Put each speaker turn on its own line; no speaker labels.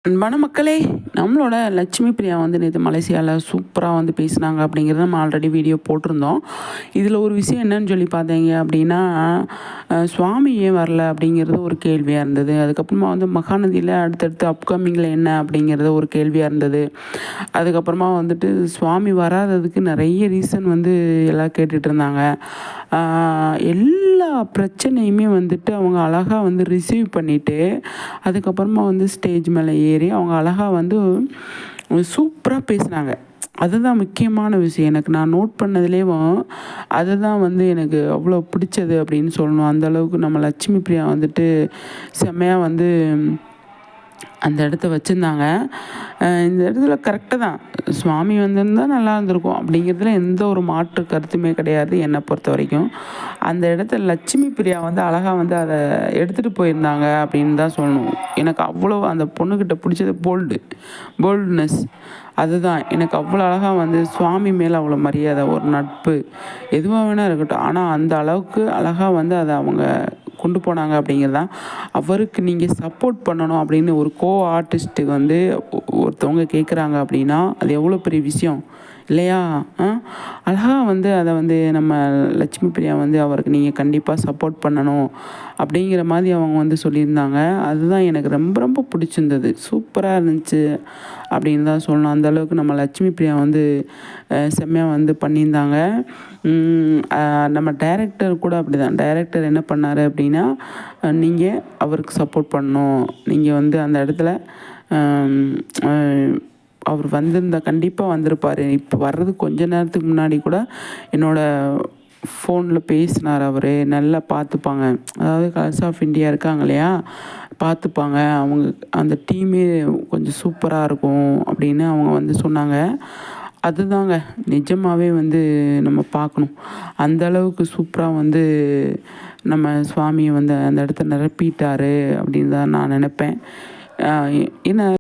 அன்பான மக்களே, நம்மளோட லட்சுமி பிரியா வந்து நேற்று மலேசியாவில் சூப்பராக வந்து பேசினாங்க அப்படிங்கிறத நம்ம ஆல்ரெடி வீடியோ போட்டிருந்தோம். இதில் ஒரு விஷயம் என்னன்னு சொல்லி பார்த்தீங்க அப்படின்னா, சுவாமி ஏன் வரல அப்படிங்கிறது ஒரு கேள்வியாக இருந்தது. அதுக்கப்புறமா வந்து மகாநதியில் அடுத்தடுத்து அப்கமிங்கில் என்ன அப்படிங்கிறது ஒரு கேள்வியாக இருந்தது. அதுக்கப்புறமா வந்துட்டு சுவாமி வராததுக்கு நிறைய ரீசன் வந்து எல்லாம் கேட்டுட்டு இருந்தாங்க. எல்லா பிரச்சனையுமே வந்துட்டு அவங்க அழகாக வந்து ரிசீவ் பண்ணிவிட்டு அதுக்கப்புறமா வந்து ஸ்டேஜ் மேலே ஏறி அவங்க அழகாக வந்து சூப்பராக பேசினாங்க. அதுதான் முக்கியமான விஷயம். எனக்கு நான் நோட் பண்ணதுலேயும் அதுதான் வந்து எனக்கு அவ்வளோ பிடிச்சது அப்படின்னு சொல்லணும். அந்தளவுக்கு நம்ம லட்சுமி பிரியா வந்துட்டு செம்மையாக வந்து அந்த இடத்த வச்சுருந்தாங்க. இந்த இடத்துல கரெக்டாக தான் சுவாமி வந்திருந்தா நல்லா இருந்திருக்கும் அப்படிங்கிறதுல எந்த ஒரு மாற்று கருத்துமே கிடையாது என்னை பொறுத்த வரைக்கும். அந்த இடத்துல லட்சுமி பிரியா வந்து அழகாக வந்து அதை எடுத்துகிட்டு போயிருந்தாங்க அப்படின்னு தான் சொல்லணும். எனக்கு அவ்வளோ அந்த பொண்ணுக்கிட்ட பிடிச்சது போல்ட்னஸ். அதுதான் எனக்கு அவ்வளோ அழகாக வந்து சுவாமி மேலே அவ்வளோ மரியாதை, ஒரு நட்பு எதுவாக வேணால் இருக்கட்டும். ஆனால் அந்த அளவுக்கு அழகாக வந்து அதை அவங்க கொண்டு போனாங்க அப்படிங்கிறதான். அவருக்கு நீங்கள் சப்போர்ட் பண்ணணும் அப்படின்னு ஒரு ஆர்டிஸ்ட்டுக்கு வந்து ஒருத்தவங்க கேட்குறாங்க அப்படின்னா அது எவ்வளோ பெரிய விஷயம் இல்லையா? அழகாக வந்து அதை வந்து நம்ம லட்சுமி பிரியா வந்து அவருக்கு நீங்கள் கண்டிப்பாக சப்போர்ட் பண்ணணும் அப்படிங்கிற மாதிரி அவங்க வந்து சொல்லியிருந்தாங்க. அதுதான் எனக்கு ரொம்ப ரொம்ப பிடிச்சிருந்தது. சூப்பராக இருந்துச்சு அப்படின்னு தான் சொல்லணும். அந்தளவுக்கு நம்ம லட்சுமி பிரியா வந்து செம்மையாக வந்து பண்ணியிருந்தாங்க. நம்ம டைரக்டர் கூட அப்படி தான். டைரக்டர் என்ன பண்ணார் அப்படின்னா, நீங்கள் அவருக்கு சப்போர்ட் பண்ணணும். நீங்கள் வந்து அந்த இடத்துல அவர் வந்திருந்தா கண்டிப்பாக வந்திருப்பார். இப்போ வர்றது கொஞ்ச நேரத்துக்கு முன்னாடி கூட என்னோடய ஃபோனில் பேசினார் அவர். நல்லா பார்த்துப்பாங்க. அதாவது கலர்ஸ் ஆஃப் இந்தியா இருக்காங்க இல்லையா, பார்த்துப்பாங்க. அவங்க அந்த டீமே கொஞ்சம் சூப்பராக இருக்கும் அப்படின்னு அவங்க வந்து சொன்னாங்க. அதுதாங்க நிஜமாகவே வந்து நம்ம பார்க்கணும். அந்த அளவுக்கு சூப்பராக வந்து நம்ம சுவாமியை வந்து அந்த இடத்த நிரப்பிட்டார் அப்படின்னு தான் நான் நினப்பேன். ஏன்னா